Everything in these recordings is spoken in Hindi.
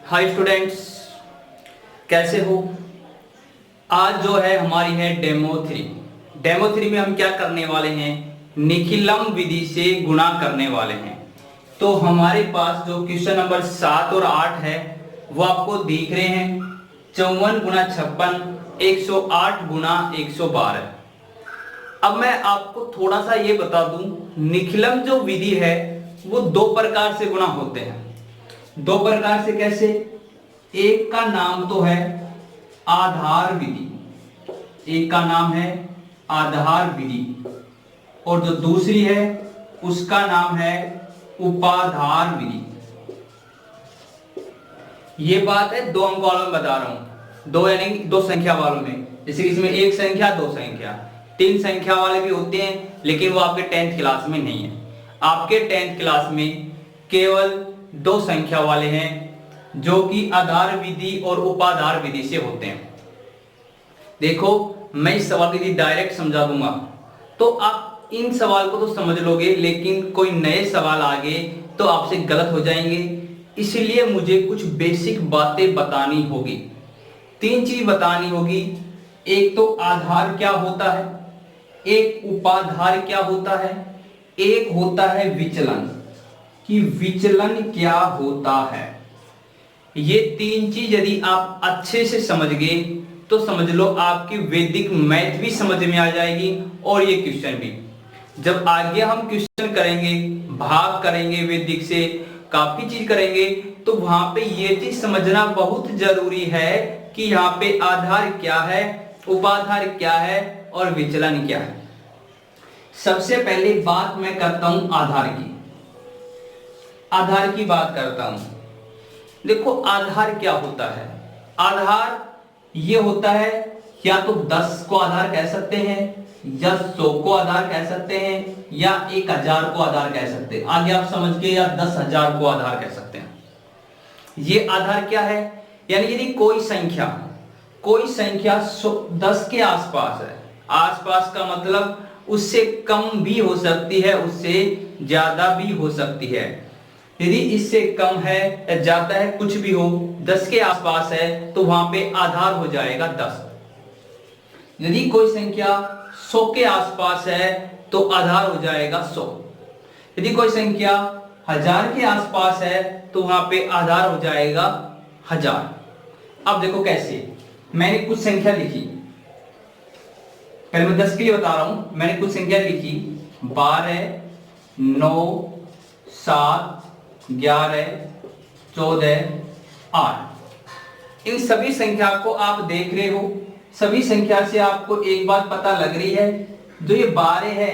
हाय स्टूडेंट्स, कैसे हो। आज जो है हमारी है डेमो 3 में हम क्या करने वाले हैं, निखिलम विधि से गुणा करने वाले हैं। तो हमारे पास जो क्वेश्चन नंबर 7 और 8 है वो आपको दिख रहे हैं। 54 गुना 56, 108 गुना 112। अब मैं आपको थोड़ा सा ये बता दूं, निखिलम जो विधि है वो दो प्रकार से गुणा होते हैं। दो प्रकार से कैसे? एक का नाम तो है आधार विधि, एक का नाम है आधार विधि, और जो दूसरी है उसका नाम है उपाधार विधि। ये बात है दो अंक वालों में बता रहा हूं, दो यानी दो संख्या वालों में। जैसे कि इसमें एक संख्या, दो संख्या, तीन संख्या वाले भी होते हैं, लेकिन वो आपके 10th क्लास में नहीं है। आपके 10th क्लास में केवल दो संख्या वाले हैं जो कि आधार विधि और उपाधार विधि से होते हैं। देखो, मैं इस सवाल की डायरेक्ट समझा दूंगा तो आप इन सवाल को तो समझ लोगे, लेकिन कोई नए सवाल आगे तो आपसे गलत हो जाएंगे। इसलिए मुझे कुछ बेसिक बातें बतानी होगी। तीन चीज बतानी होगी। एक तो आधार क्या होता है, एक उपाधार क्या होता है, एक होता है विचलन, कि विचलन क्या होता है। ये तीन चीज यदि आप अच्छे से समझ गए तो समझ लो आपकी वैदिक मैथ भी समझ में आ जाएगी और ये क्वेश्चन भी। जब आगे हम क्वेश्चन करेंगे, भाग करेंगे, वैदिक से काफी चीज करेंगे, तो वहां पे ये चीज समझना बहुत जरूरी है कि यहाँ पे आधार क्या है, उपाधार क्या है और विचलन क्या है। सबसे पहले बात मैं करता हूं आधार की। आधार की बात करता हूं। देखो, आधार क्या होता है। आधार ये होता है, या तो 10 को आधार कह सकते हैं, या 100 को आधार कह सकते हैं, या 1000 को आधार कह सकते हैं। आगे आप समझ के, या 10,000 को आधार कह सकते हैं। ये आधार क्या है, यानी यदि कोई संख्या 10 के आसपास है, आसपास का मतलब उससे कम भी हो सकती है, उससे ज्यादा भी हो सकती है। यदि इससे कम है या ज्यादा है, कुछ भी हो, 10 के आसपास है, तो वहां पे आधार हो जाएगा 10। यदि कोई संख्या 100 के आसपास है तो आधार हो जाएगा 100। यदि कोई संख्या 1000 के आसपास है तो वहां पे आधार हो जाएगा 1000। अब देखो कैसे, मैंने कुछ संख्या लिखी, पहले मैं 10 के लिए बता रहा हूं। मैंने कुछ संख्या लिखी, 12, 9, 7, 11, 14, 8। इन सभी संख्या को आप देख रहे हो। सभी संख्या से आपको एक बात पता लग रही है, जो ये 12 है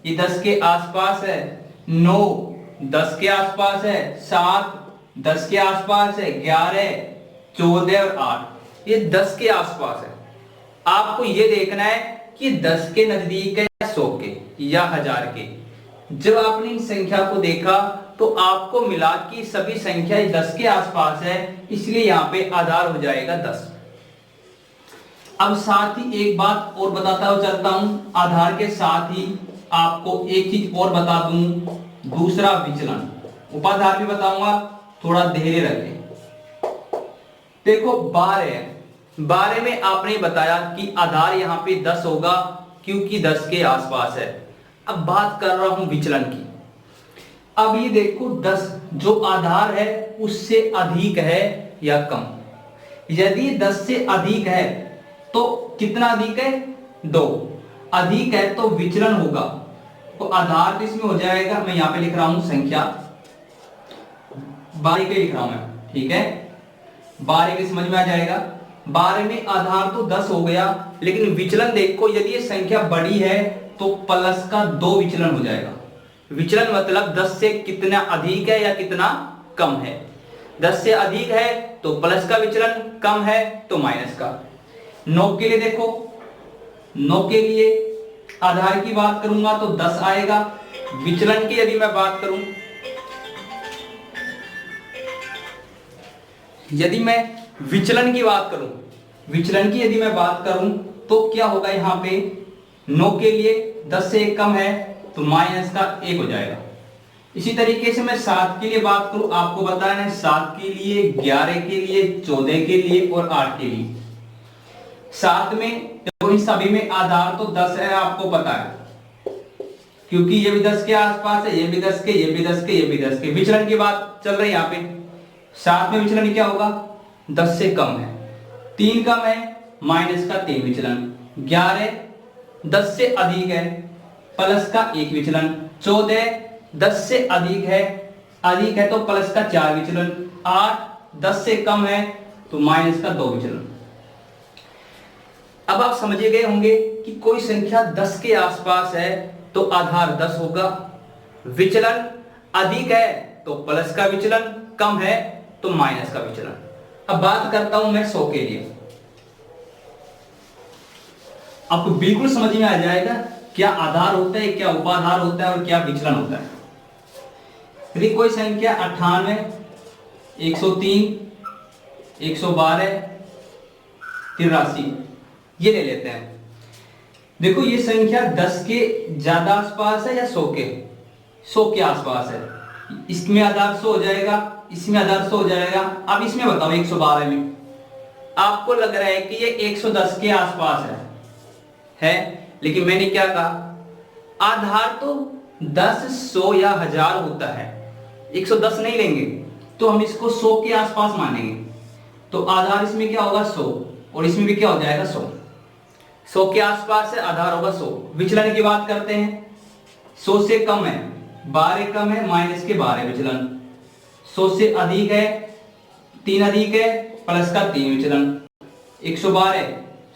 ये 10 के आसपास है, 9 10 के आसपास है, 7 10 के आसपास है, 11, 14 और 8 ये 10 के आसपास है। आपको ये देखना है कि 10 के नजदीक है या 100 के या 1000 के। जब आपने इन संख्या को देखा तो आपको मिला कि सभी संख्या 10 के आसपास है, इसलिए यहां पे आधार हो जाएगा 10। अब साथ ही एक बात और बताता हुआ चलता हूं, आधार के साथ ही आपको एक चीज और बता दूं, दूसरा विचलन। उपाधार भी बताऊंगा, थोड़ा धैर्य रखें। देखो, 12 में आपने बताया कि आधार यहां पे 10 होगा क्योंकि 10 के आसपास है। अब बात कर रहा हूं विचलन की। अब ये देखो, 10 जो आधार है उससे अधिक है या कम। यदि 10 से अधिक है तो कितना अधिक है? 2 अधिक है तो विचलन होगा। तो आधार तो इसमें हो जाएगा, मैं यहां पे लिख रहा हूं संख्या 12 के लिख रहा हूं मैं, ठीक है। 12 के समझ में आ जाएगा। 12 में आधार तो 10 हो गया, लेकिन विचलन देखो, यदि ये संख्या बड़ी है तो प्लस का 2 विचलन हो जाएगा। विचलन मतलब 10 से कितना अधिक है या कितना कम है। 10 से अधिक है तो प्लस का विचलन, कम है तो माइनस का। 9 के लिए देखो, 9 के लिए आधार की बात करूंगा तो 10 आएगा। विचलन की यदि मैं बात करूं, यदि मैं विचलन की बात करूं तो क्या होगा, यहां पे 9 के लिए 10 से कम है तो माइनस का 1 हो जाएगा। इसी तरीके से मैं 7 के लिए बात करूं, आपको बताना है 7 के लिए, 11 के लिए, 14 के लिए और 8 के लिए। 7 में देखो इन सभी में आधार तो 10 है, आपको पता है, क्योंकि ये भी 10 के आसपास है, ये भी 10 के, ये भी 10 के, ये भी 10 के। विचलन की बात चल रही है यहाँ पे। 7 में विचलन क्या होगा? 10 से कम है, 3 कम है, माइनस का 3 विचलन। 11 10 से अधिक है, प्लस का 1 विचलन। 14 10 से अधिक है तो प्लस का 4 विचलन। 8 10 से कम है तो माइनस का 2 विचलन। अब आप समझ गए होंगे कि कोई संख्या 10 के आसपास है तो आधार 10 होगा, विचलन अधिक है तो प्लस का विचलन, कम है तो माइनस का विचलन। अब बात करता हूं मैं 100 के लिए। आपको बिल्कुल समझ में आ जाएगा क्या आधार होता है, क्या उपाधार होता है और क्या विचलन होता है। यदि कोई संख्या 98, 103, 112, 83 ये ले लेते हैं। देखो ये संख्या 10 के ज्यादा आसपास है या 100 के आसपास है। इसमें आधार 100 हो जाएगा, इसमें आधार 100 हो जाएगा। अब इसमें बताओ 112 में आपको लग रहा है कि ये 110 के आसपास है, लेकिन मैंने क्या कहा, आधार तो 10, 100 या 1000 होता है, 110 नहीं लेंगे तो हम इसको 100 के आसपास मानेंगे। तो आधार इसमें क्या होगा 100 और इसमें भी क्या हो जाएगा 100। 100 के आसपास है, आधार होगा 100। विचलन की बात करते हैं, 100 से कम है, 12 कम है, माइनस के 12 विचलन। 100 से अधिक है, 3 अधिक है, प्लस का 3 विचलन। 112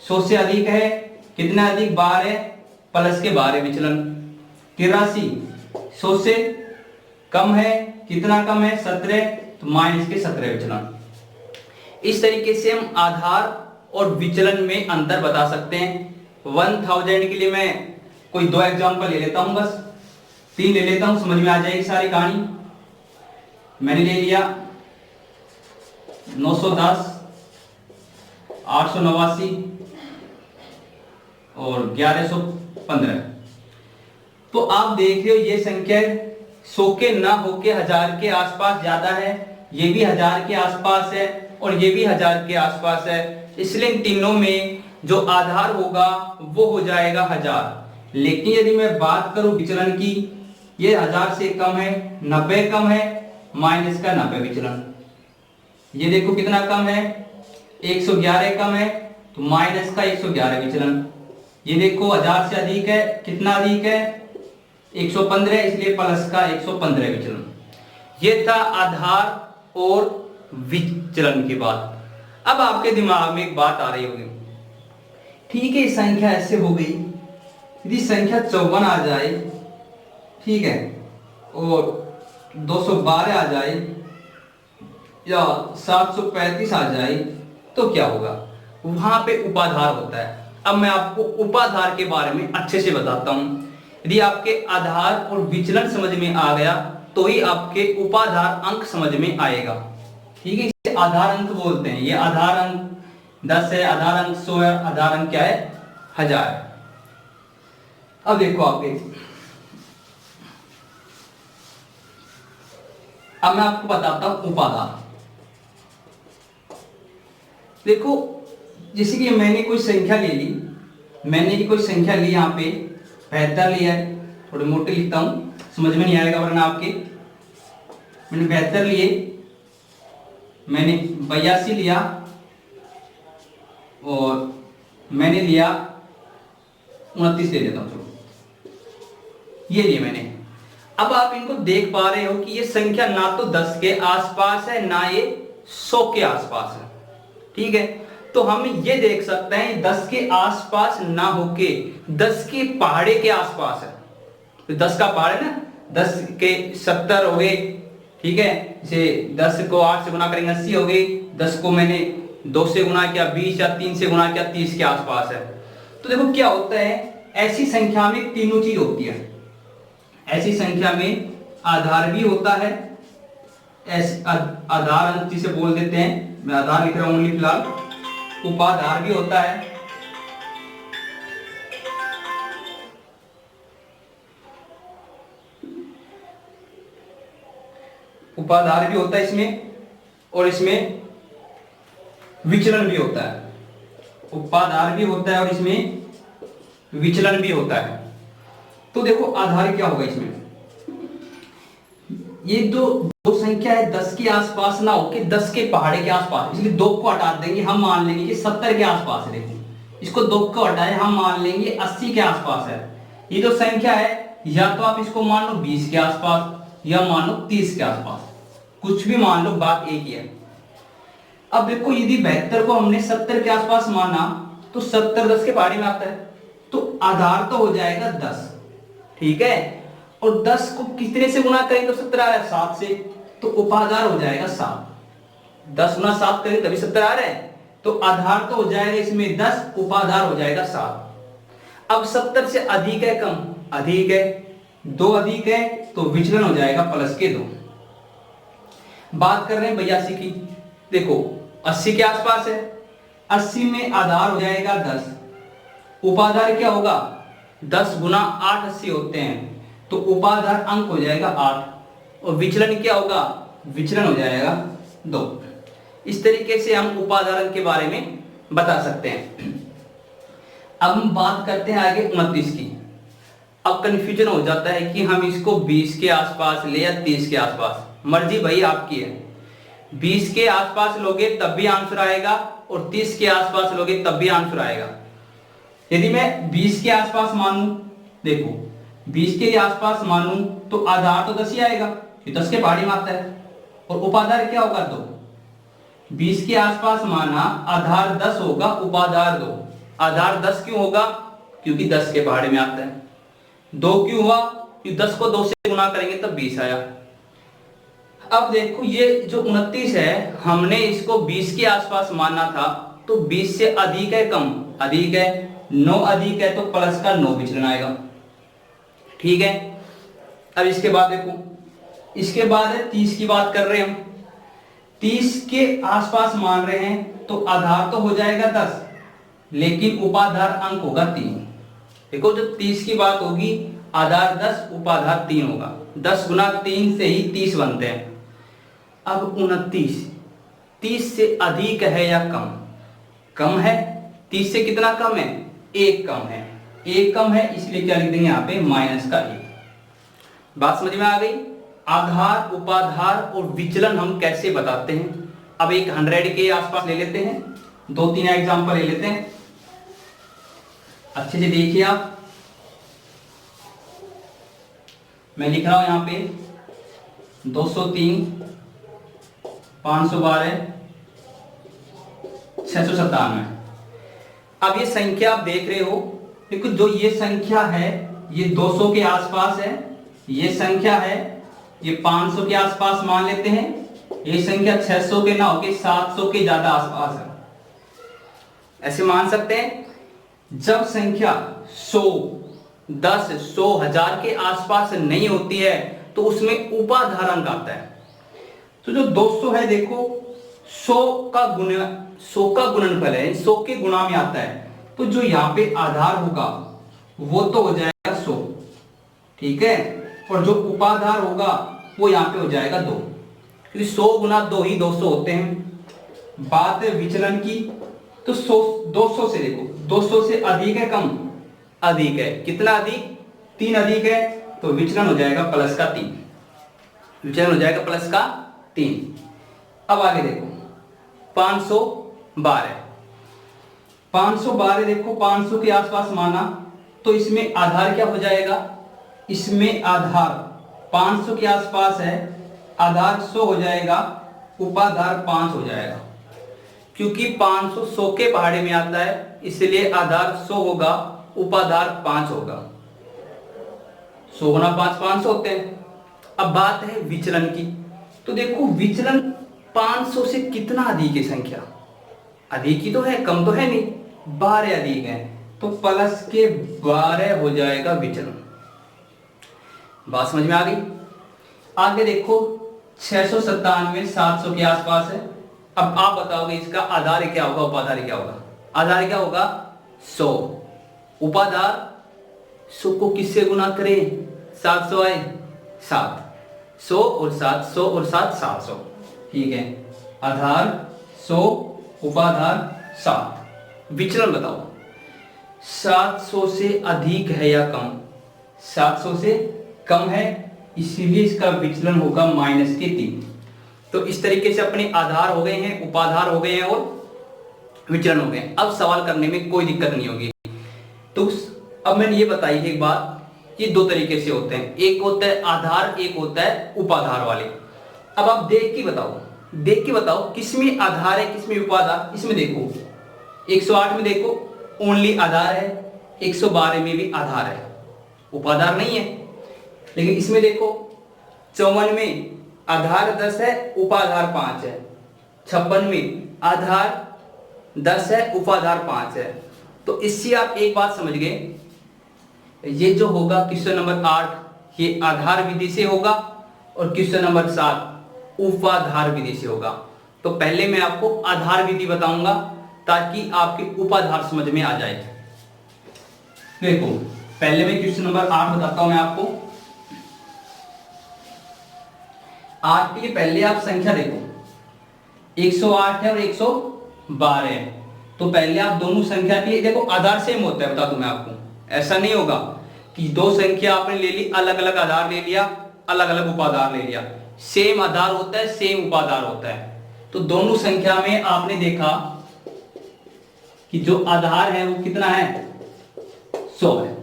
100 से अधिक है, कितना अधिक? 12 प्लस के 12 विचलन। 83 100 से कम है, कितना कम है? 17 तो माइनस के 17 विचलन। इस तरीके से हम आधार और विचलन में अंतर बता सकते हैं। 1000 के लिए मैं कोई 2 एग्जांपल ले लेता हूं, बस 3 ले लेता हूं, समझ में आ जाएगी सारी कहानी। मैंने ले लिया 910, 889 और 1115। तो आप देख रहे हो ये संख्या 100 के ना होके 1000 के आसपास ज्यादा है, ये भी 1000 के आसपास है और ये भी 1000 के आसपास है। इसलिए इन तीनों में जो आधार होगा वो हो जाएगा 1000। लेकिन यदि मैं बात करूं विचलन की, ये 1000 से कम है, 90 कम है, माइनस का 90 विचलन। ये देखो कितना कम है, 111 कम है तो माइनस का 111 विचलन। ये देखो 1000 से अधिक है, कितना अधिक है? 115, इसलिए प्लस का 115 विचलन। ये था आधार और विचलन की बात। अब आपके दिमाग में एक बात आ रही होगी, ठीक है संख्या ऐसे हो गई, यदि संख्या 54 आ जाए, ठीक है, और 212 आ जाए या 735 आ जाए तो क्या होगा? वहां पे उपाधार होता है। अब मैं आपको उपाधार के बारे में अच्छे से बताता हूं। यदि आपके आधार और विचलन समझ में आ गया तो ही आपके उपाधार अंक समझ में आएगा, ठीक है। इसे आधार अंक बोलते हैं। ये आधार अंक 10 है, आधार अंक 100 है, आधार अंक क्या है? 1000 है। अब देखो आगे, अब मैं आपको बताता हूं उपाधार। देखो जैसे कि मैंने कोई संख्या ले ली, यहाँ पे 72 लिया है, थोड़ी मोटी लिखता हूं, समझ में नहीं आएगा वरना आपके। मैंने 72 लिए, मैंने 82 लिया और मैंने लिया 29 ले लेता हूं, चलो ये लिए मैंने। अब आप इनको देख पा रहे हो कि ये संख्या ना तो 10 के आसपास है ना ये 100 के आसपास है, ठीक है। तो हम ये देख सकते हैं 10 के आसपास ना होके 10 के पहाड़े के आसपास है। तो 10 का पहाड़ है ना, 10 के 70 हो गए, ठीक है। इसे 10 को 8 से गुना करेंगे 80 हो गई, 10 को मैंने 2 से गुना किया 20 या 3 से गुना किया 30 के आसपास है। तो देखो क्या होता है, ऐसी संख्या में तीनों चीज होती है। ऐसी संख्या में आधार भी होता है, आधार अंक जिसे बोल देते हैं, मैं आधार लिख रहा हूं फिलहाल, उपाधार भी होता है, उपाधार भी होता है इसमें और इसमें विचलन भी होता है। उपाधार भी होता है और इसमें विचलन भी होता है। तो देखो आधार क्या होगा इसमें, ये दो संख्या है 10 के आसपास ना हो कि 10 के पहाड़े के आसपास, इसलिए 2 को हटा देंगे, हम मान लेंगे कि 70 के आसपास है। देखो इसको 2 को हटाए, हम मान लेंगे 80 के आसपास है। ये जो संख्या है या तो आप इसको मान लो 20 के आसपास या मान लो 30 के आसपास, कुछ भी मान लो, बात एक ही है। अब देखो यदि 72 को हमने 70 के आसपास माना तो 70 10 के पहाड़े में आता है, तो आधार तो हो जाएगा 10, ठीक है। और 10 को कितने से गुना करें तो 70 आ रहा है 7 से, तो उपाधार हो जाएगा 7। 10 गुना 7 करें तभी 70 आ रहा है, तो आधार तो हो जाएगा इसमें 10, उपाधार हो जाएगा 7। अब 70 से अधिक है कम, अधिक है, 2 अधिक है तो विचलन हो जाएगा +2। बात कर रहे हैं 82 की, देखो 80 के आसपास है, 80 में आधार हो जाएगा 10, उपाधार क्या होगा 10 गुना 8 80 होते हैं, तो उपाधार अंक हो जाएगा 8 और विचलन क्या होगा, विचलन हो जाएगा 2। इस तरीके से हम उपाधार अंक के बारे में बता सकते हैं। अब हम बात करते हैं आगे 29 की। अब कंफ्यूजन हो जाता है कि हम इसको 20 के आसपास ले या 30 के आसपास, मर्जी भाई आपकी है। 20 के आसपास लोगे तब भी आंसर आएगा और 30 के आसपास लोगे तब भी आंसर आएगा। यदि मैं 20 के आसपास मानूं, देखो 20 के आसपास मानूं तो आधार तो 10 ही आएगा, ये 10 के पहाड़ी में आता है, और उपाधार क्या होगा 2। 20 के आसपास माना, आधार 10 होगा, उपाधार 2। आधार 10 क्यों होगा, क्योंकि 10 के पहाड़े में आता है। 2 क्यों हुआ, क्योंकि 10 को 2 से गुना करेंगे तब 20 आया। अब देखो ये जो 29 है, हमने इसको 20 के आसपास माना था, तो 20 से अधिक है कम, अधिक है, 9 अधिक है तो +9 विचलन आएगा, ठीक है। अब इसके बाद देखो, इसके बाद है 30 की बात कर रहे हैं हम। 30 के आसपास मान रहे हैं तो आधार तो हो जाएगा 10, लेकिन उपाधार अंक होगा 3। देखो जो 30 की बात होगी, आधार 10 उपाधार 3 होगा, 10 गुना 3 से ही 30 बनते हैं। अब 29, 30 से अधिक है या कम, कम है। 30 से कितना कम है, 1 कम है, 1 कम है, इसलिए क्या लिख देंगे यहाँ पे -1। बात समझ में आ गई। आधार, उपाधार और विचलन हम कैसे बताते हैं। अब एक 100 के आसपास ले लेते हैं, 2-3 एग्जांपल ले लेते हैं, अच्छे से देखिए आप। मैं लिख रहा हूं यहां पे 203, 512, 697। अब ये संख्या आप देख रहे हो, देखो जो ये संख्या है ये 200 के आसपास है, ये संख्या है ये 500 के आसपास मान लेते हैं, ये संख्या 600 के ना होके 700 के ज्यादा आसपास है, ऐसे मान सकते हैं। जब संख्या 100, 10, 100, 1000 के आसपास नहीं होती है तो उसमें उपाधार अंक आता है। तो जो 200 है देखो 100 का गुणनफल है, 100 के गुणा में आता है, तो जो यहाँ पे आधार होगा वो तो हो जाएगा 100, ठीक है, और जो उपाधार होगा वो यहाँ पे हो जाएगा 2, क्योंकि 100 गुना 2 ही 200 होते हैं। बात है विचलन की, तो 200 से देखो, 200 से अधिक है कम, अधिक है, कितना अधिक, 3 अधिक है, तो विचलन हो जाएगा +3, विचलन हो जाएगा +3। अब आगे देखो 512, 512 देखो 500 के आसपास माना तो इसमें आधार क्या हो जाएगा, इसमें आधार 500 के आसपास है, आधार 100 हो जाएगा, उपाधार 5 हो जाएगा, क्योंकि 500 100 के पहाड़े में आता है, इसलिए आधार 100 होगा, उपाधार 5 होगा। 100 गुना 5 500 होते हैं। अब बात है विचलन की, तो देखो विचलन 500 से कितना अधिक है संख्या, अधिक ही तो है, कम तो है नहीं, 12 अधिक है, तो +12 हो जाएगा विचलन। बात समझ में आ गई। आगे देखो 697 700 के आसपास है। अब आप बताओगे इसका आधार क्या होगा, उपाधार क्या होगा। आधार क्या होगा 100, उपाधार 100 को किससे गुना करें, 700 आए 7, 100 और 7, 100 और 7 700। ठीक है, आधार 100, उपाधार 7। विचलन बताओ, 700 से अधिक है या कम? 700 से कम है, इसीलिए इसका विचलन होगा -3। तो इस तरीके से अपने आधार हो गए हैं, उपाधार हो गए हैं और विचलन हो गए। अब सवाल करने में कोई दिक्कत नहीं होगी। तो अब मैंने ये बताई एक बात, ये दो तरीके से होते हैं, एक होता है आधार, एक होता है उपाधार वाले। अब आप देख के बताओ किसमें आधार है किसमें उपाधार। इसमें देखो 108 में देखो ओनली आधार है, 112 में भी आधार है, उपाधार नहीं है। लेकिन इसमें देखो 54 में आधार 10 है, उपाधार 5 है। 56 में आधार 10 है, उपाधार 5 है। तो इससे आप एक बात समझ गए, ये जो होगा क्वेश्चन नंबर 8 ये आधार विधि से होगा और क्वेश्चन नंबर 7 उपाधार विधि से होगा। तो पहले मैं आपको आधार विधि बताऊंगा ताकि आपके उपाधार समझ में आ जाए। देखो पहले मैं क्वेश्चन नंबर 8 बताता हूं मैं आपको। 8 के लिए पहले आप संख्या देखो, 108 है और 112 है। तो पहले आप दोनों संख्या के लिए देखो, आधार सेम होता है, बता दूं मैं आपको। ऐसा नहीं होगा कि दो संख्या आपने ले ली, अलग अलग आधार ले लिया, अलग अलग उपाधार ले लिया। सेम आधार होता है, सेम उपाधार होता है। तो दोनों संख्या में आपने देखा कि जो आधार है वो कितना है, 100 है।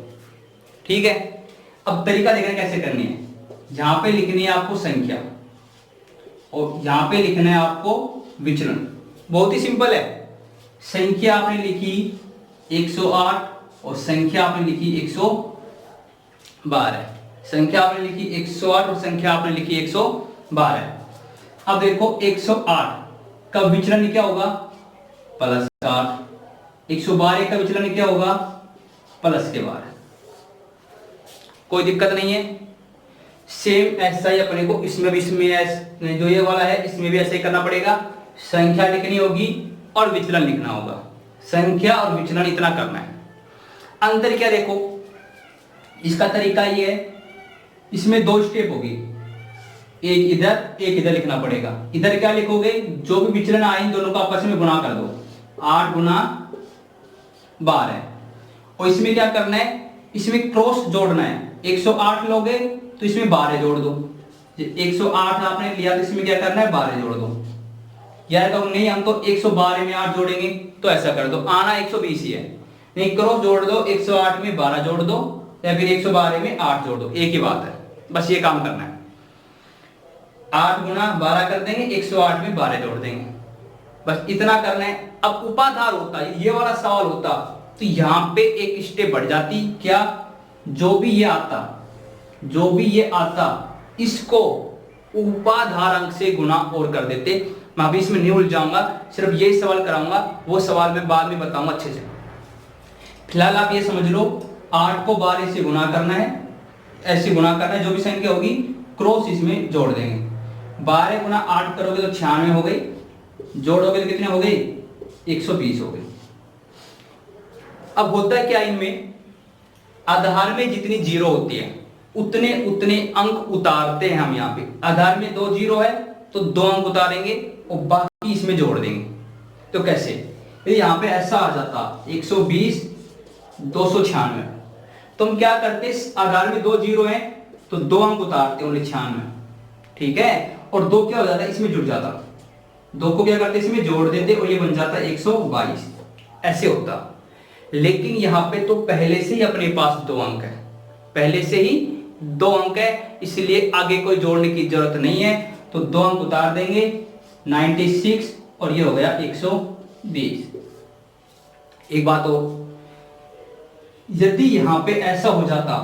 ठीक है, अब तरीका देखना कैसे करनी है। यहां पे लिखनी है आपको संख्या और यहां पे लिखना है आपको विचलन। बहुत ही सिंपल है। संख्या आपने लिखी 108 और संख्या आपने लिखी 112। संख्या आपने लिखी 108 और संख्या आपने लिखी 112। अब देखो 108 का विचलन क्या होगा, +8। 112 का विचलन क्या होगा, +12। कोई दिक्कत नहीं है। सेम ऐसा ही अपने को इसमें भी, इसमें जो ये वाला है इसमें भी ऐसे ही करना पड़ेगा। संख्या लिखनी होगी और विचलन लिखना होगा। संख्या और विचलन इतना करना है। अंतर क्या देखो, इसका तरीका ये है, इसमें 2 स्टेप होगी, एक इधर लिखना पड़ेगा। इधर क्या लिखोगे, जो भी विचलन आए इन दोनों को आपस में गुणा कर दो, 8 गुना 12। और इसमें क्या करना है, इसमें क्रॉस जोड़ना है। 108 लोगे तो इसमें 12 जोड़ दो। 108 आपने लिया तो इसमें क्या करना है, 12 जोड़ दो। यार तो नहीं, हम तो 112 में 8 जोड़ेंगे, तो ऐसा कर दो, आना 120 ही है। नहीं, क्रॉस जोड़ दो, 108 में 12 जोड़ दो या फिर 112 में 8 जोड़ दो, एक ही बात है। बस ये काम करना है। 8 गुना 12 कर देंगे, 108 में 12 जोड़ देंगे, बस इतना करना है। अब उपाधार होता है, ये वाला सवाल होता तो यहां पे एक स्टेप बढ़ जाती, क्या, जो भी ये आता इसको उपाधार अंक से गुणा और कर देते। मैं अभी इसमें नहीं उलझाऊंगा, सिर्फ यही सवाल कराऊंगा, वो सवाल मैं बाद में बताऊंगा अच्छे से। फिलहाल आप ये समझ लो, 8 को 12 से गुणा करना है, ऐसे गुणा करना है, जो भी संख्या होगी क्रॉस इसमें जोड़ देंगे। 12 गुना 8 करोगे तो 96 हो गई, जोड़ोगे तो कितने हो गई, 120 हो गई। अब होता है क्या, इनमें आधार में जितनी जीरो होती है उतने अंक उतारते हैं हम। यहाँ पे आधार में 2 जीरो है तो 2 अंक उतारेंगे और बाकी इसमें जोड़ देंगे। तो कैसे, यहाँ पे ऐसा आ जाता 120 296। तो हम क्या करते, आधार में 2 जीरो है तो 2 अंक उतारते, 96। ठीक है, और 2 क्या हो जाता है, इसमें जुड़ जाता, 2 को क्या करते, इसमें जोड़ देते और ये बन जाता 122। ऐसे होता। लेकिन यहाँ पे तो पहले से ही अपने पास 2 अंक है, पहले से ही 2 अंक है, इसलिए आगे कोई जोड़ने की जरूरत नहीं है। तो 2 अंक उतार देंगे, 96 और ये हो गया 120। एक बात हो, यदि यहां पे ऐसा हो जाता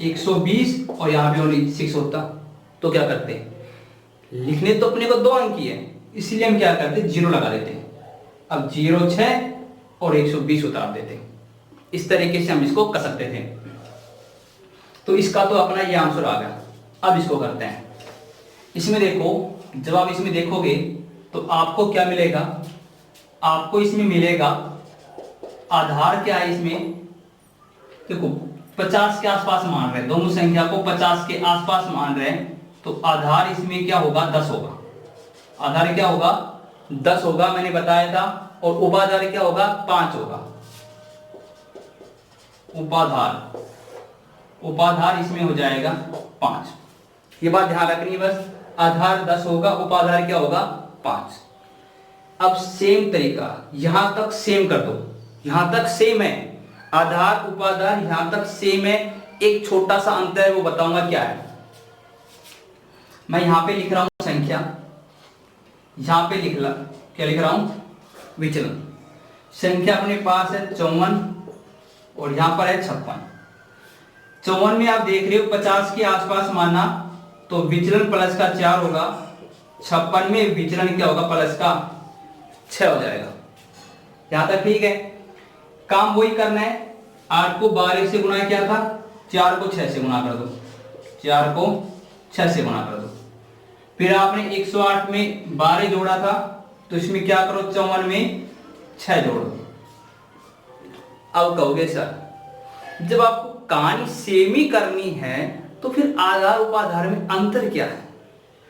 120 और यहां पे ओनली 6 होता तो क्या करते, लिखने तो अपने को 2 अंक ही है, इसलिए हम क्या करते, 0 लगा देते। अब 0 6 और 120 उतार देते। इस तरीके से हम इसको कर सकते थे। तो इसका तो अपना ये आंसर आ गया। अब इसको करते हैं। इसमें देखो, जब आप इसमें देखोगे तो आपको क्या मिलेगा, आपको इसमें मिलेगा आधार क्या है, इसमें देखो 50 के आसपास मान रहे हैं, दोनों संख्या को 50 के आसपास मान रहे हैं। तो आधार इसमें क्या होगा, 10 होगा। आधार क्या होगा, 10 होगा, मैंने बताया था। और उपाधार क्या होगा, 5 होगा। उपाधार इसमें हो जाएगा 5। ये बात ध्यान रखनी है बस। आधार 10 होगा, उपाधार क्या होगा, 5। अब सेम तरीका यहां तक सेम कर दो, यहां तक सेम है, आधार उपाधार यहां तक सेम है। एक छोटा सा अंतर है, वो बताऊंगा क्या है। मैं यहां पे लिख रहा हूं संख्या, यहां पे क्या लिख रहा हूं, विचलन। संख्या अपने पास है 54 और यहां पर है 56। 54 में आप देख रहे हो 50 के आसपास माना, तो विचलन प्लस का 4 होगा। 56 में विचलन क्या होगा, प्लस का 6 हो जाएगा। यहां तक ठीक है। काम वही करना है, 8 को 12 से गुना किया था, 4 को 6 से गुना कर दो, 4 को 6 से गुना कर दो। फिर आपने 108 में 12 जोड़ा था, तो इसमें क्या करो, 54 में 6 जोड़ो। अब कहोगे सर जब आपको कहानी सेम ही करनी है तो फिर आधार उपाधार में अंतर क्या है?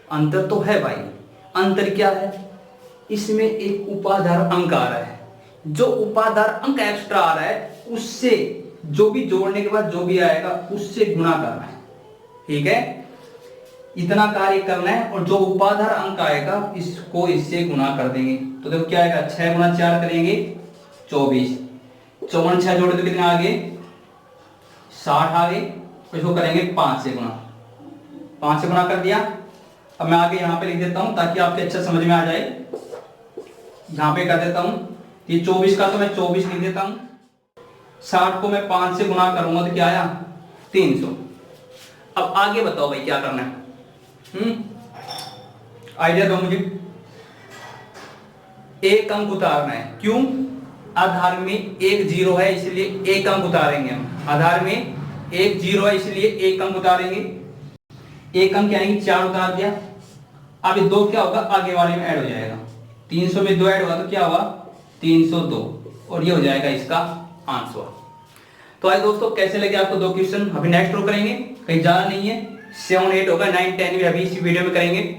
अंतर तो है भाई। अंतर क्या है, इसमें एक उपाधार अंक आ रहा है, जो उपाधार अंक एक्स्ट्रा आ रहा है उससे जो भी जोड़ने के बाद जो भी आएगा उससे गुणा करना है। ठीक है, इतना कार्य करना है और जो उपाधार अंक आएगा इसको इससे गुणा कर देंगे। तो देखो क्या आएगा, 6 गुणा 4 करेंगे 24, 54 6 जोड़े तो कितने आगे, 60 आगे। इसको करेंगे 5 से गुणा, 5 से गुणा कर दिया। अब मैं आगे यहाँ पे लिख देता हूँ ताकि आपके अच्छा समझ में आ जाए। यहाँ पे कर देता हूँ, ये 24 का तो मैं 24 लिख देता हूँ, 60 को मैं 5 से गुणा करूंगा तो क्या आया, 300। अब आगे बताओ भाई क्या करना है, आइडिया दो मुझे। एक अंक उतारना है, क्यों, आधार में एक जीरो है इसलिए एक अंक उतारेंगे हम। आधार में एक जीरो है इसलिए एक अंक उतारेंगे। एक अंक यानी 4 उतार दिया। अब ये 2 क्या होगा, आगे वाले में ऐड हो जाएगा। 300 में 2 ऐड होगा तो क्या होगा, 302, और ये हो जाएगा इसका आंसर। तो आइए दोस्तों, कैसे लगे आपको 2 क्वेश्चन। अभी नेक्स्ट रो करेंगे, कहीं जाना नहीं है। 7 8 होगा, 9 10 भी अभी इसी वीडियो में करेंगे।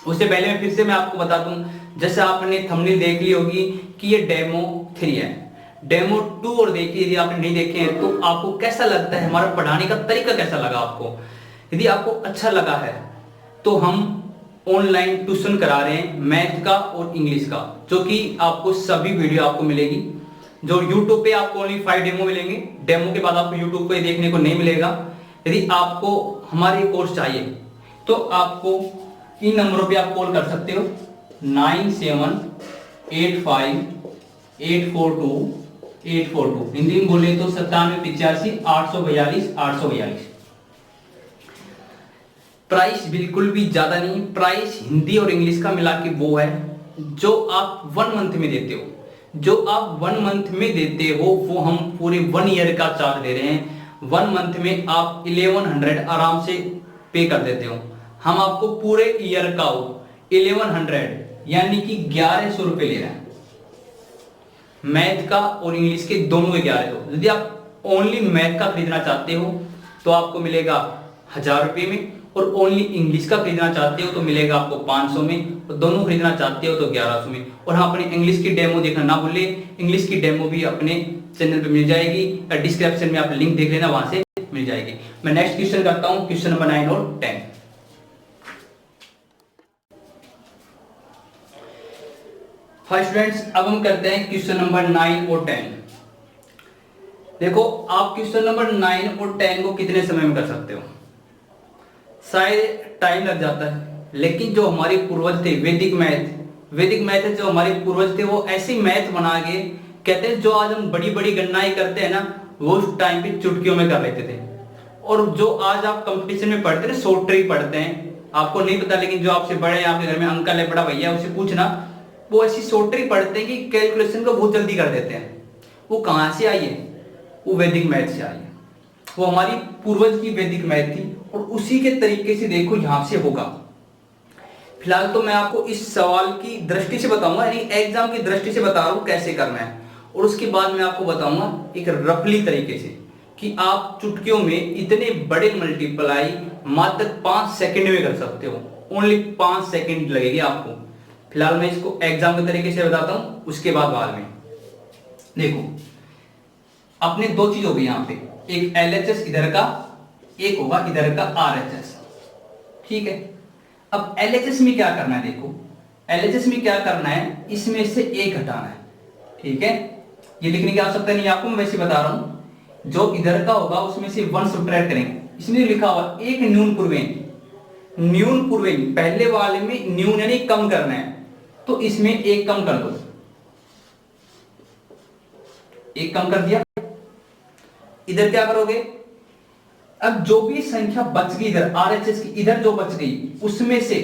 उससे पहले मैं फिर से मैं आपको बता दूं, जैसे आपने थंबनेल देख ली होगी कि ये डेमो 3 है, डेमो 2 और देखिए यदि आपने नहीं देखे हैं तो आपको कैसा लगता है, हमारा पढ़ाने का तरीका कैसा लगा आपको। यदि आपको अच्छा लगा है तो हम ऑनलाइन ट्यूशन करा रहे हैं मैथ का और इंग्लिश का, जो कि आपको सभी वीडियो आपको मिलेगी। जो यूट्यूब पे आपको ओनली 5 डेमो मिलेंगे, डेमो के बाद आपको यूट्यूब पे देखने को नहीं मिलेगा। यदि आपको हमारे कोर्स चाहिए तो आपको इन नंबरों पे आप कॉल कर सकते हो, 97854842 हिंदी में बोले तो 97858842। प्राइस बिल्कुल भी ज्यादा नहीं, प्राइस हिंदी और इंग्लिश का मिला के वो है जो आप 1 मंथ में देते हो। जो आप 1 मंथ में देते हो वो हम पूरे 1 ईयर का चार्ज दे रहे हैं। 1 मंथ में आप 1100 आराम से पे कर देते हो। हम आपको पूरे ईयर का 1100 यानी कि 1100 रुपए ले रहे हैं। मैथ का और इंग्लिश के दोनों के 1100। यदि आप ओनली मैथ का खरीदना चाहते हो तो आपको मिलेगा 1000 रुपये में, और ओनली इंग्लिश का खरीदना चाहते हो तो मिलेगा आपको 500 में, और दोनों खरीदना चाहते हो तो 1100 में। और हाँ, अपने इंग्लिश की डेमो देखना ना भूले, इंग्लिश की डेमो भी अपने चैनल पे मिल जाएगी, डिस्क्रिप्शन में आप लिंक देख लेना, वहां से मिल जाएगी। मैं नेक्स्ट क्वेश्चन करता हूं, क्वेश्चन नंबर 9 और 10। हाय स्टूडेंट्स, अब हम करते हैं क्वेश्चन नंबर 9 और 10। देखो, आप क्वेश्चन नंबर 9 और 10 को कितने समय में कर सकते हो? शायद टाइम लग जाता है, लेकिन जो हमारे पूर्वज थे, वैदिक मैथ है, जो हमारे पूर्वज थे वो ऐसी मैथ बना के कहते हैं, जो आज हम बड़ी बड़ी गणनाएं करते हैं ना, वो उस टाइम पे चुटकियों में कर लेते थे। और जो आज आप कंपटीशन में पढ़ते हैं, शॉर्ट ट्रिक पढ़ते हैं, आपको नहीं पता, लेकिन जो आपसे बड़े, आपके घर में अंकल है, बड़ा भैया, उससे पूछना, वो ऐसी शॉर्ट ट्रिक पढ़ते हैं कि कैलकुलेशन को बहुत जल्दी कर देते हैं। वो कहां से आई है? वो वैदिक मैथ से आई है। वो हमारी पूर्वज की वैदिक मैथ थी, और उसी के तरीके से देखो यहां से होगा। फिलहाल तो मैं आपको इस सवाल की दृष्टि से बताऊंगा, यानी एग्जाम की दृष्टि से बता रहा हूं कैसे करना है, और उसके बाद मैं आपको बताऊंगा एक रफली तरीके से कि आप चुटकियों में इतने बड़े मल्टीप्लाई मात्र 5 सेकंड में कर सकते हो। ओनली 5 सेकंड लगेगी आपको। फिलहाल मैं इसको एग्जाम के तरीके से बताता हूं, उसके बाद में देखो अपने दो चीज होगी यहाँ पे, एक LHS इधर का, एक होगा इधर का RHS। ठीक है, अब LHS में क्या करना है, देखो LHS में क्या करना है, इसमें से एक हटाना है। ठीक है, ये लिखने की आवश्यकता नहीं आपको, मैं वैसे बता रहा हूं। जो इधर का होगा उसमें से 1 सब्ट्रैक्ट करेंगे। इसमें लिखा हुआ एक न्यून पूर्वेन, न्यून पूर्वेन पहले वाले में न्यून यानी कम करना है, तो इसमें एक कम कर दो, एक कम कर दिया। इधर क्या करोगे, अब जो भी संख्या बच गई इधर RHS की, इधर जो बच गई उसमें से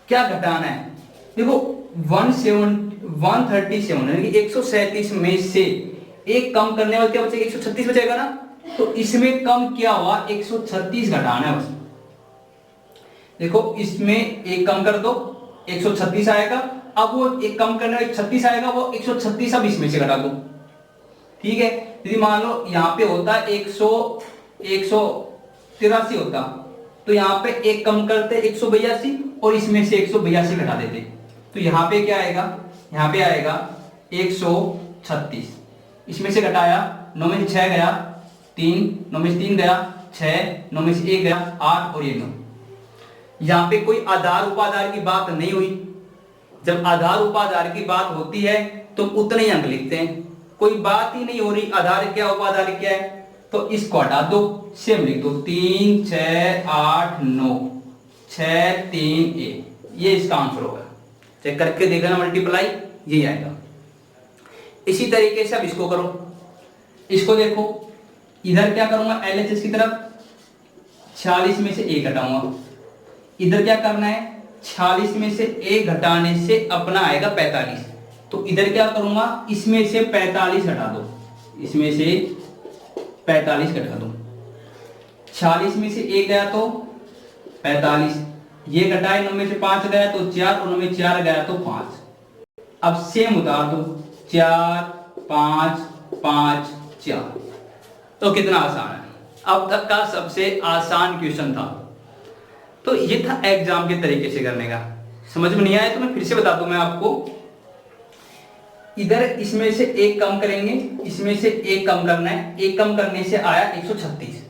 क्या घटाना है। देखो 137 यानी कि 137 में से एक कम करने वाला क्या बचेगा, 136 बचेगा ना। तो इसमें कम क्या हुआ, 136 घटाना है बस। देखो इसमें एक कम कर दो, 136 आएगा। अब वो एक कम करने वाला 36 आएगा, वो 136 अब इसमें से घटा दो। ठीक है, यदि मान लो यहाँ पे होता 183 होता, तो यहाँ पे एक कम करते 182 और इसमें से 182 घटा देते, तो यहाँ पे क्या आएगा, यहाँ पे आएगा 136। इसमें से घटाया, 9 में से 6 गया 3, 9 में से 3 गया 6, 9 में से 1 गया 8 और ये 9। यहाँ पे कोई आधार उपाधार की बात नहीं हुई। जब आधार उपाधार की बात होती है तो उतने ही अंक लिखते हैं, कोई बात ही नहीं हो रही आधार क्या उपाधार क्या है, तो इसको हटा दो, सेम लिख दो 3 6 8 9 6 3 1। ये इसका आंसर होगा। चेक करके देखना मल्टीप्लाई, यही आएगा। इसी तरीके से अब इसको करो, इसको देखो इधर क्या करूंगा, LHS की तरफ 46 में से 1 घटाऊंगा। इधर क्या करना है, 46 में से 1 घटाने से अपना आएगा 45। तो इधर क्या करूंगा, इसमें से 45 हटा दो, इसमें से 45 घटा दो। 46 में से 1 गया तो 45, ये घटाए 9 में से 5 गया तो 4 और 9 में 4 गया तो 5। अब सेम उतार दो, 4 5 5 4। तो कितना आसान है, अब तक का सबसे आसान क्वेश्चन था। तो ये था एग्जाम के तरीके से करने का। समझ में नहीं आया तो मैं फिर से बता दूं मैं आपको। इधर इसमें से एक कम करेंगे, इसमें से एक कम करना है, एक कम करने से आया 136।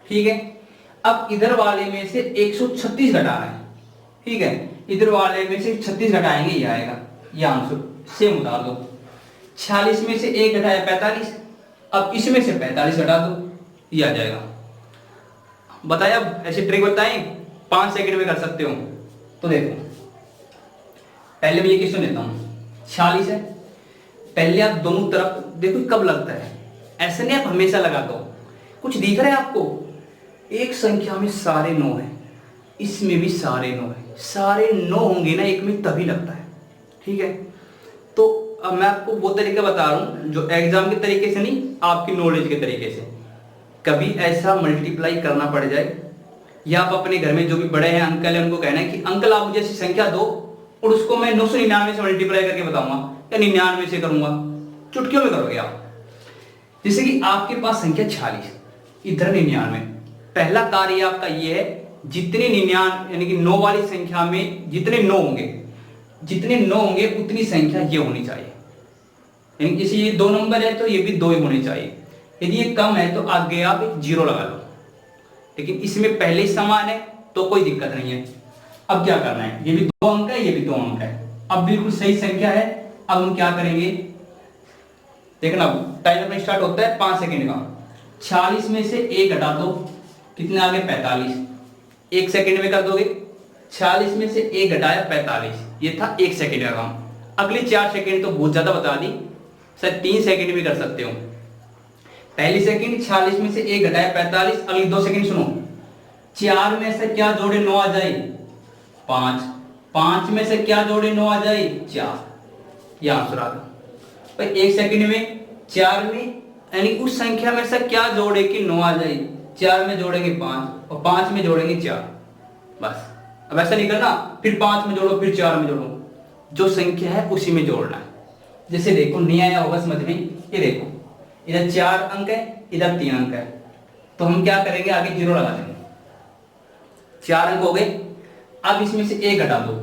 ठीक है, अब इधर वाले में से 136 घटाना है। ठीक है, इधर वाले में से 36 घटाएंगे, ये आएगा, ये आंसर सेम उतार दो। 46 में से 1 घटाया 45, अब इसमें से 45 घटा दो, ये आ जाएगा। बताया, ऐसी ट्रिक बताएं 5 सेकंड में कर सकते हो। तो देखो पहले मैं ये क्वेश्चन लेता हूं, 46 है, पहले आप दोनों तरफ देखो कब लगता है, ऐसे नहीं आप हमेशा लगा दो। कुछ दिख रहा है आपको, एक संख्या में सारे 9 है, इसमें भी सारे 9 है, सारे 9 होंगे ना एक में तभी लगता है। ठीक है, तो अब मैं आपको वो तरीका बता रहा हूं जो एग्जाम के तरीके से नहीं, आपकी नॉलेज के तरीके से। कभी ऐसा मल्टीप्लाई करना पड़ जाए, या आप अपने घर में जो भी बड़े हैं अंकल है उनको कहना है कि अंकल आप मुझे ऐसी संख्या दो, और उसको मैं 999 से मल्टीप्लाई करके बताऊंगा या 99 से करूंगा। चुटकियों में करोगे आप। जैसे कि आपके पास संख्या 46, इधर 99। पहला कार्य आपका ये है, जितने 99 यानी कि 9 वाली संख्या में जितने 9 होंगे, जितने 9 होंगे उतनी संख्या ये होनी चाहिए। यानी किसी ये 2 नंबर है तो ये भी 2 ही होने चाहिए। यदि ये कम है तो आगे आप एक 0 लगा लो, लेकिन इसमें पहले ही समान है तो कोई दिक्कत नहीं है। अब क्या करना है, ये भी 2 अंक है, ये भी 2 अंक है, अब बिल्कुल सही संख्या है। अब हम क्या करेंगे, देखना टाइमर में स्टार्ट होता है 5 सेकंड का। 46 में से 1 घटा दो, कितने आ गए 45, 1 सेकंड में कर दोगे। 46 में से 1 घटाया 45, ये था 1 सेकंड का काम। अगले 4 सेकंड तो बहुत ज्यादा बता दी, सर 3 सेकंड भी कर सकते हो। पहली सेकंड 46 में से 1 घटाया 45, अगली 2 सेकंड सुनो, 4 में से क्या जोड़े 9 आ जाए 5, 5 में से क्या जोड़े 9 आ जाए 4, यह आंसर आ गया। भाई 1 सेकंड में 4 में यानी उस संख्या में से क्या जोड़े कि 9 आ जाए, 4 में जोड़ेंगे 5 और 5 में जोड़ेंगे 4, बस। अब ऐसा नहीं करना फिर 5 में जोड़ो फिर 4 में जोड़ो, जो संख्या है उसी में जोड़ना है। जैसे देखो नहीं आया होगा समझ में, ये देखो इधर 4 अंक है, इधर 3 अंक है, तो हम क्या करेंगे, आगे 0 लगा देंगे। 4 अंक हो गए, अब इसमें से 1 घटा दो,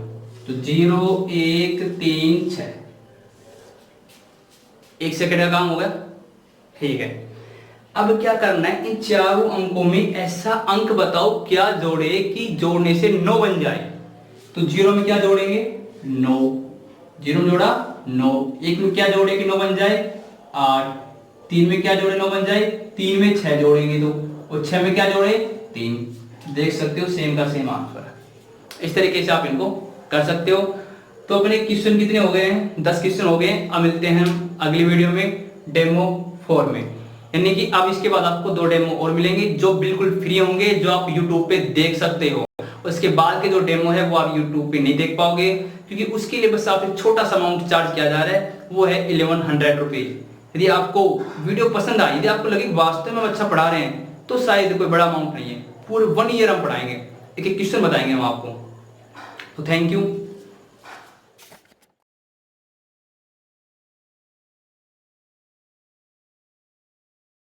तो 0 1 3 6, 1 सेकंड का काम हो गया। ठीक है, अब क्या करना है, इन चारों अंकों में ऐसा अंक बताओ क्या जोड़े कि जोड़ने से 9 बन जाए। तो 0 में क्या जोड़ेंगे, 9, 0 में जोड़ा 9, 1 में क्या जोड़े कि 9 बन जाए, 8, 3 में क्या जोड़े 9 बन जाए, 3 में 6 जोड़ेंगे तो, और 6 में क्या जोड़े 3। देख सकते हो सेम का सेम आंसर। इस तरीके से आप इनको कर सकते हो। तो अपने क्वेश्चन कितने हो गए हैं, 10 क्वेश्चन हो गए। अब मिलते हैं हम अगली वीडियो में डेमो 4 में, यानी कि अब इसके बाद आपको 2 डेमो और मिलेंगे जो बिल्कुल फ्री होंगे, जो आप यूट्यूब पे देख सकते हो। उसके बाद के जो डेमो है वो आप यूट्यूब पे नहीं देख पाओगे, क्योंकि उसके लिए बस आप एक छोटा सा अमाउंट चार्ज किया जा रहा है, वो है 1100 रुपीज। यदि आपको वीडियो पसंद आई, यदि आपको लगे वास्तव में अच्छा पढ़ा रहे हैं, तो शायद कोई बड़ा अमाउंट नहीं है, पूरे 1 ईयर हम पढ़ाएंगे, एक एक क्वेश्चन बताएंगे हम आपको। तो थैंक यू।